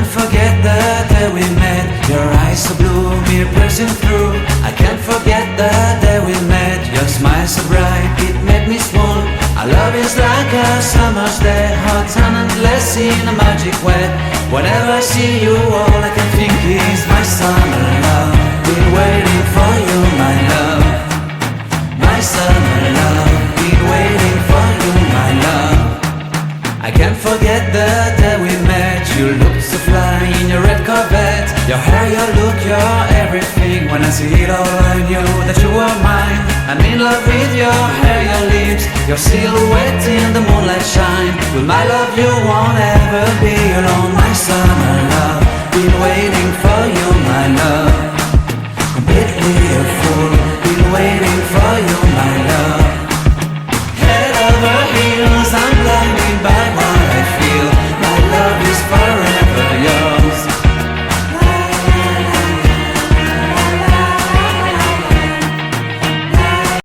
can't forget the day we met. Your eyes so blue, me piercing through. I can't forget the day we met. Your smile so bright, it made me swoon. Our love is like a summer's day, hot and endless in a magic way. Whenever I see you, all I can think is my summer love. Been waiting for you, my love. My summer love. Been waiting for you, my love. I can't forget the day we met. You looked so fly in your red Corvette. Your hair, your look, your everything. When I see it all, I knew that you were mine. I'm in love with your hair, your lips, your silhouette in the moonlight shine. With my love you won't ever be alone, my summer